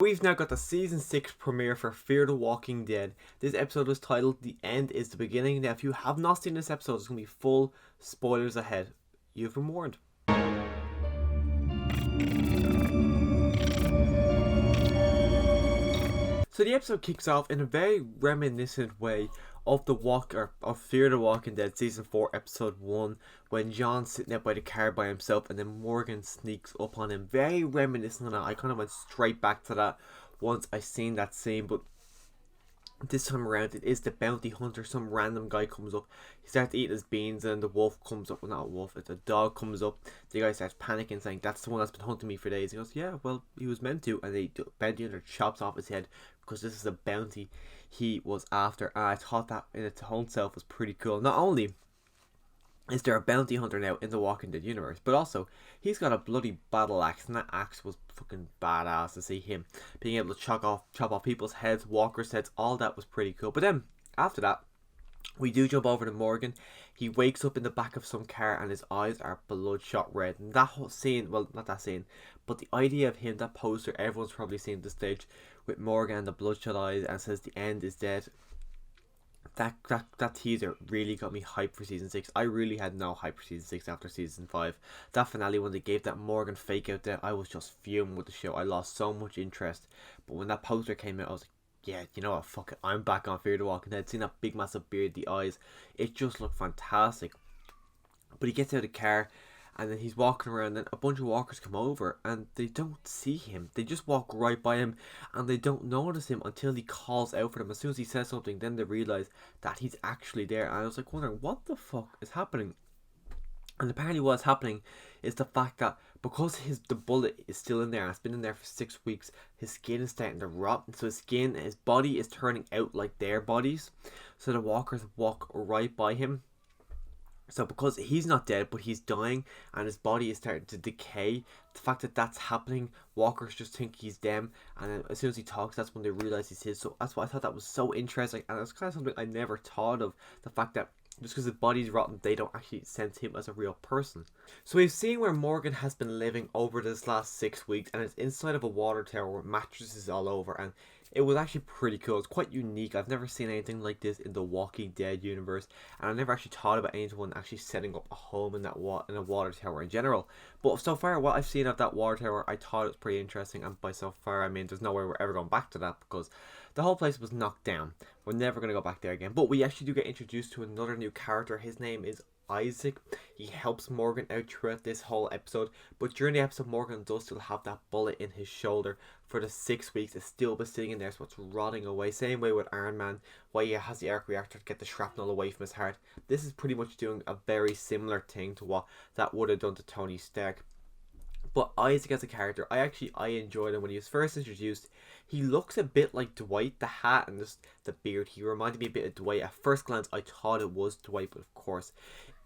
We've now got the season 6 premiere for Fear the Walking Dead. This episode was titled The End is the Beginning. Now, if you have not seen this episode, there's going to be full spoilers ahead. You've been warned. So the episode kicks off in a very reminiscent way of Fear the Walking Dead season 4 episode 1, when John's sitting out by the car by himself and then Morgan sneaks up on him. Very reminiscent of that. I kind of went straight back to that once I seen that scene, but this time around it is the bounty hunter. Some random guy comes up, he starts eating his beans, and the wolf comes up. Well, not a wolf, it's a dog comes up. The guy starts panicking, saying, "That's the one that's been hunting me for days." He goes, "Yeah, well, he was meant to." And the bounty hunter chops off his head because this is a bounty he was after. And I thought that in its own self was pretty cool. Not only is there a bounty hunter now in the Walking Dead universe, but also he's got a bloody battle axe, and that axe was fucking badass to see him being able to chop off people's heads, walkers' heads. All that was pretty cool. But then after that, we do jump over to Morgan. He wakes up in the back of some car and his eyes are bloodshot red. And that whole scene, well, not that scene, but the idea of him, that poster everyone's probably seen at this stage, with Morgan and the bloodshot eyes, and says the end is dead. That teaser really got me hyped for season 6. I really had no hype for season 6 after season 5. That finale, when they gave that Morgan fake out there, I was just fuming with the show. I lost so much interest. But when that poster came out, I was like, yeah, you know what, fuck it, I'm back on Fear the Walking Dead. Seeing that big massive beard, the eyes, it just looked fantastic. But he gets out of the car and then he's walking around, and a bunch of walkers come over and they don't see him. They just walk right by him and they don't notice him until he calls out for them. As soon as he says something, then they realise that he's actually there. And I was like wondering, what the fuck is happening? And apparently what's happening is the fact that because the bullet is still in there, and it's been in there for 6 weeks, his skin is starting to rot. And so his body is turning out like their bodies. So the walkers walk right by him. So because he's not dead, but he's dying and his body is starting to decay, the fact that that's happening, walkers just think he's them, and then as soon as he talks, that's when they realise he's his. So that's why I thought that was so interesting, and it's kind of something I never thought of, the fact that just because his body's rotten, they don't actually sense him as a real person. So we've seen where Morgan has been living over this last 6 weeks, and it's inside of a water tower with mattresses all over, and it was actually pretty cool. It's quite unique. I've never seen anything like this in the Walking Dead universe, and I never actually thought about anyone actually setting up a home in in a water tower in general. But so far, what I've seen of that water tower, I thought it was pretty interesting. And by so far, I mean there's no way we're ever going back to that, because the whole place was knocked down. We're never going to go back there again. But we actually do get introduced to another new character. His name is Isaac. He helps Morgan out throughout this whole episode, but during the episode Morgan does still have that bullet in his shoulder for the 6 weeks. It's still been sitting in there, so it's rotting away. Same way with Iron Man, why he has the arc reactor to get the shrapnel away from his heart. This is pretty much doing a very similar thing to what that would have done to Tony Stark. But Isaac as a character, I enjoyed him when he was first introduced. He looks a bit like Dwight, the hat and just the beard. He reminded me a bit of Dwight. At first glance, I thought it was Dwight, but of course,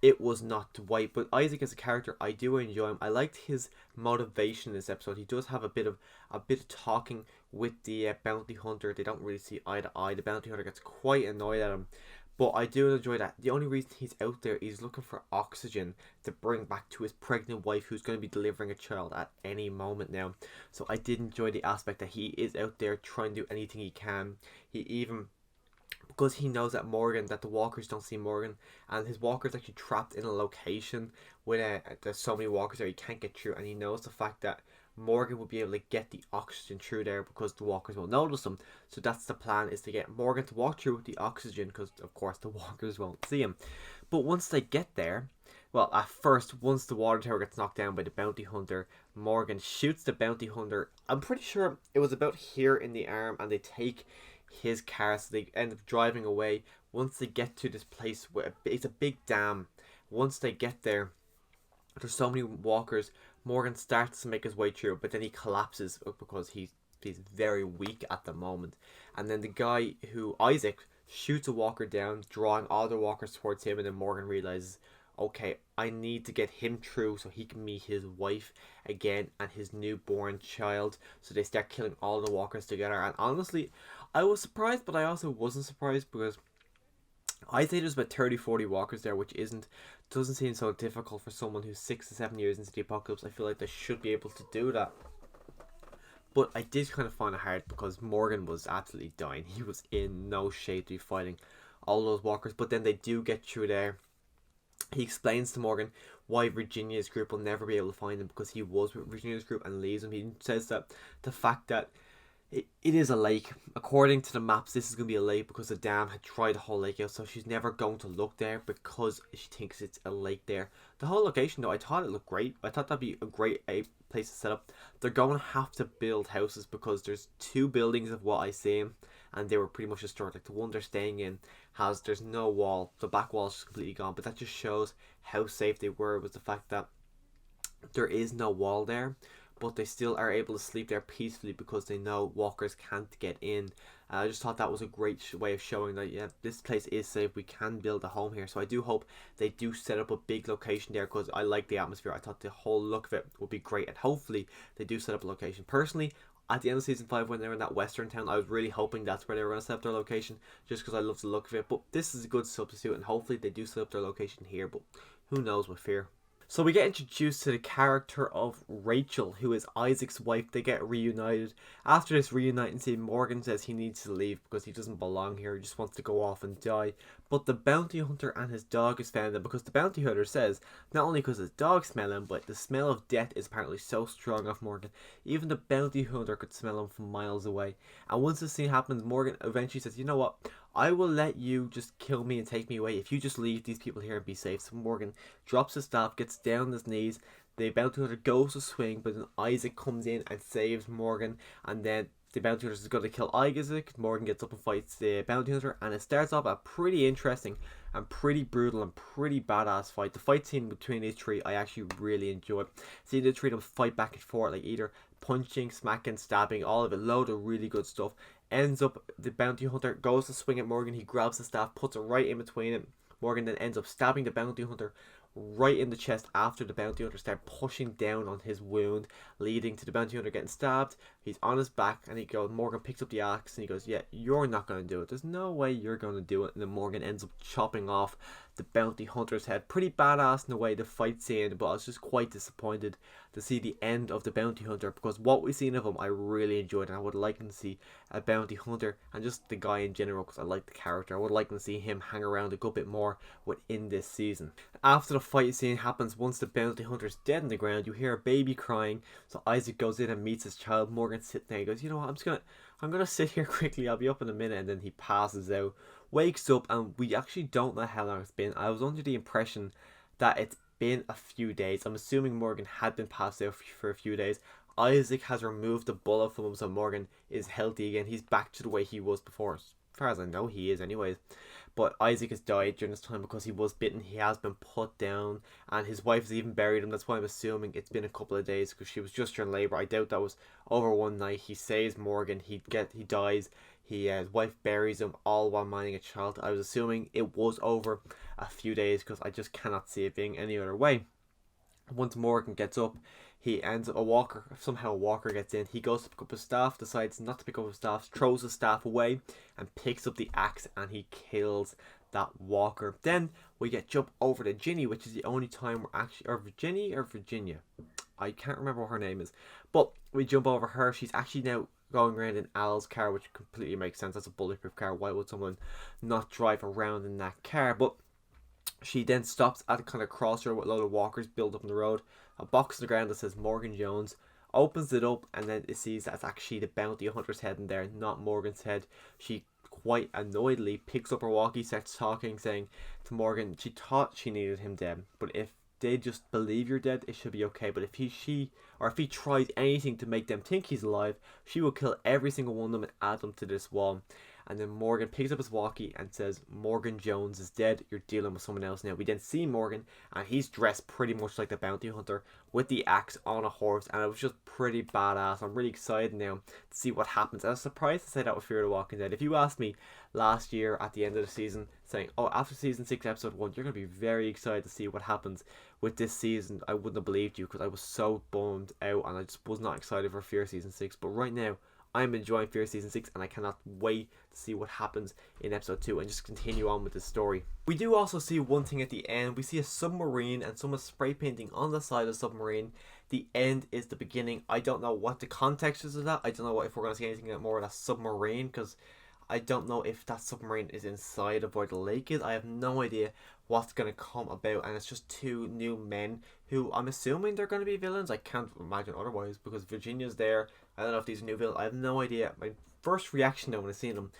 it was not Dwight. But Isaac as a character, I do enjoy him. I liked his motivation in this episode. He does have a bit of talking with the bounty hunter. They don't really see eye to eye. The bounty hunter gets quite annoyed at him. But I do enjoy that. The only reason he's out there is looking for oxygen to bring back to his pregnant wife, who's going to be delivering a child at any moment now. So I did enjoy the aspect that he is out there trying to do anything he can. He even, because he knows that the walkers don't see Morgan, and his walker's actually trapped in a location with there's so many walkers there he can't get through, and he knows the fact that Morgan will be able to get the oxygen through there because the walkers won't notice him. So that's the plan, is to get Morgan to walk through with the oxygen, because of course the walkers won't see him. But once they get there, well, at first, once the water tower gets knocked down by the bounty hunter, Morgan shoots the bounty hunter. I'm pretty sure it was about here in the arm, and they take his car, so they end up driving away. Once they get to this place where it's a big dam, once they get there, there's so many walkers. Morgan starts to make his way through, but then he collapses because he's very weak at the moment. And then the guy Isaac, shoots a walker down, drawing all the walkers towards him, and then Morgan realizes, okay, I need to get him through so he can meet his wife again and his newborn child. So they start killing all the walkers together. And honestly, I was surprised, but I also wasn't surprised, because I think there's about 30-40 walkers there, which doesn't seem so difficult for someone who's 6 to 7 years into the apocalypse. I feel like they should be able to do that. But I did kind of find it hard because Morgan was absolutely dying. He was in no shape to be fighting all those walkers. But then they do get through there. He explains to Morgan why Virginia's group will never be able to find him because he was with Virginia's group and leaves him. He says that the fact that it is a lake. According to the maps, this is going to be a lake because the dam had tried the whole lake out, so she's never going to look there because she thinks it's a lake there. The whole location, though, I thought it looked great. I thought that'd be a great place to set up. They're going to have to build houses because there's 2 buildings of what I see, and they were pretty much destroyed. Like the one they're staying in there's no wall. The back wall is just completely gone, but that just shows how safe they were, was the fact that there is no wall there, but they still are able to sleep there peacefully because they know walkers can't get in. I just thought that was a great way of showing that, yeah, this place is safe. We can build a home here. So I do hope they do set up a big location there because I like the atmosphere. I thought the whole look of it would be great, and hopefully they do set up a location. Personally, at the end of season 5, when they were in that western town, I was really hoping that's where they were going to set up their location, just because I love the look of it. But this is a good substitute, and hopefully they do set up their location here, but who knows with fear. So we get introduced to the character of Rachel, who is Isaac's wife. They get reunited. After this reuniting scene, Morgan says he needs to leave because he doesn't belong here. He just wants to go off and die. But the bounty hunter and his dog is found him because the bounty hunter says not only because his dog smell him, but the smell of death is apparently so strong off Morgan. Even the bounty hunter could smell him from miles away. And once this scene happens, Morgan eventually says, you know what? I will let you just kill me and take me away if you just leave these people here and be safe. So Morgan drops his staff, gets down on his knees. The bounty hunter goes to swing, but then Isaac comes in and saves Morgan. And then the bounty hunter is going to kill Isaac. Morgan gets up and fights the bounty hunter. And it starts off a pretty interesting and pretty brutal and pretty badass fight. The fight scene between these 3 I actually really enjoyed. Seeing the 3 of them fight back and forth, like either punching, smacking, stabbing, all of it. Load of really good stuff. Ends up, the bounty hunter goes to swing at Morgan. He grabs the staff, puts it right in between him. Morgan then ends up stabbing the bounty hunter right in the chest after the bounty hunter started pushing down on his wound, leading to the bounty hunter getting stabbed. He's on his back and Morgan picks up the axe and he goes, yeah, you're not going to do it. There's no way you're going to do it. And then Morgan ends up chopping off the bounty hunter's head. Pretty badass in the way the fight scene, but I was just quite disappointed to see the end of the bounty hunter because what we've seen of him I really enjoyed, and I would like to see a bounty hunter and just the guy in general because I like the character. I would like to see him hang around a good bit more within this season. After the fight scene happens, once the bounty hunter's dead on the ground, you hear a baby crying. So Isaac goes in and meets his child. Morgan sits there. He goes, you know what, I'm gonna sit here quickly. I'll be up in a minute. And then he passes out, wakes up, and we actually don't know how long it's been. I was under the impression that it's been a few days. I'm assuming Morgan had been passed out for a few days. Isaac has removed the bullet from him, so Morgan is healthy again. He's back to the way he was before. As far as I know, he is anyways. But Isaac has died during this time because he was bitten. He has been put down, and his wife has even buried him. That's why I'm assuming it's been a couple of days because she was just during labor. I doubt that was over one night. He saves Morgan. He dies. His wife buries him, all while minding a child. I was assuming it was over a few days because I just cannot see it being any other way. Once Morgan gets up, he ends up somehow a walker gets in. He goes to pick up his staff, decides not to pick up his staff, throws his staff away and picks up the axe, and he kills that walker. Then we get jump over to Ginny, which is the only time we're actually, or Virginia, I can't remember what her name is, but we jump over her. She's actually now going around in Al's car, which completely makes sense. That's a bulletproof car. Why would someone not drive around in that car? But she then stops at a kind of crossroad with a load of walkers built up on the road. A box on the ground that says Morgan Jones. Opens it up and then it sees that's actually the bounty hunter's head in there, not Morgan's head. She quite annoyedly picks up her walkie, starts talking, saying to Morgan she thought she needed him dead, but if they just believe you're dead, it should be okay. But if he tries anything to make them think he's alive, she will kill every single one of them and add them to this wall. And then Morgan picks up his walkie and says, Morgan Jones is dead, you're dealing with someone else now. We then see Morgan, and he's dressed pretty much like the bounty hunter with the axe on a horse, and it was just pretty badass. I'm really excited now to see what happens. I was surprised to say that with Fear the Walking Dead. If you asked me last year at the end of the season, saying, oh, after season 6 episode 1 you're going to be very excited to see what happens with this season, I wouldn't have believed you because I was so bummed out and I just was not excited for Fear season 6. But right now I'm enjoying Fear Season 6 and I cannot wait to see what happens in episode 2 and just continue on with the story. We do also see one thing at the end. We see a submarine and someone spray painting on the side of the submarine. The end is the beginning. I don't know what the context is of that. I don't know if we're going to see anything more of that submarine, because I don't know if that submarine is inside of where the lake is. I have no idea what's going to come about, and it's just two new men who I'm assuming they're going to be villains. I can't imagine otherwise because Virginia's there. I don't know if these are new villains. I have no idea. My first reaction though when I seen him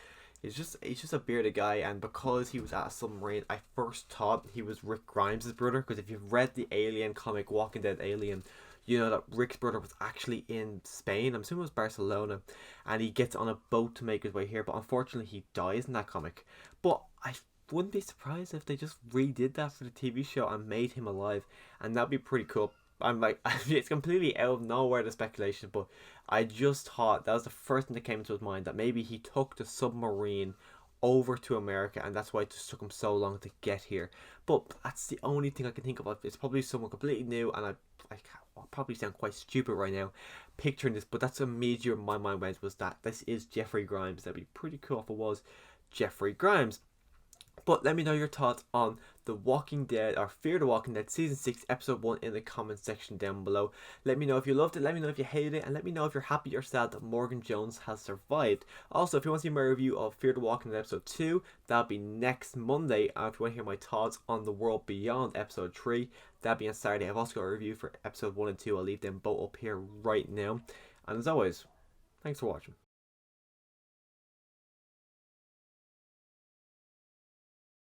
is he's just a bearded guy, and because he was at a submarine, I first thought he was Rick Grimes' brother, because if you've read the Alien comic, Walking Dead Alien, you know that Rick's brother was actually in Spain. I'm assuming it was Barcelona, and he gets on a boat to make his way here, but unfortunately he dies in that comic. But I wouldn't be surprised if they just redid that for the TV show and made him alive, and that'd be pretty cool. I'm like, it's completely out of nowhere, the speculation, but I just thought that was the first thing that came into his mind, that maybe he took the submarine over to America and that's why it just took him so long to get here. But that's the only thing I can think of. It's probably someone completely new, and I'll probably sound quite stupid right now picturing this, but that's immediately where my mind went, was that this is Jeffrey Grimes. That'd be pretty cool if it was Jeffrey Grimes. But let me know your thoughts on The Walking Dead, or Fear the Walking Dead Season 6 Episode 1 in the comment section down below. Let me know if you loved it, let me know if you hated it, and let me know if you're happy or sad that Morgan Jones has survived. Also, if you want to see my review of Fear the Walking Dead Episode 2, that'll be next Monday. And if you want to hear my thoughts on The World Beyond Episode 3, that'll be on Saturday. I've also got a review for Episode 1 and 2. I'll leave them both up here right now. And as always, thanks for watching.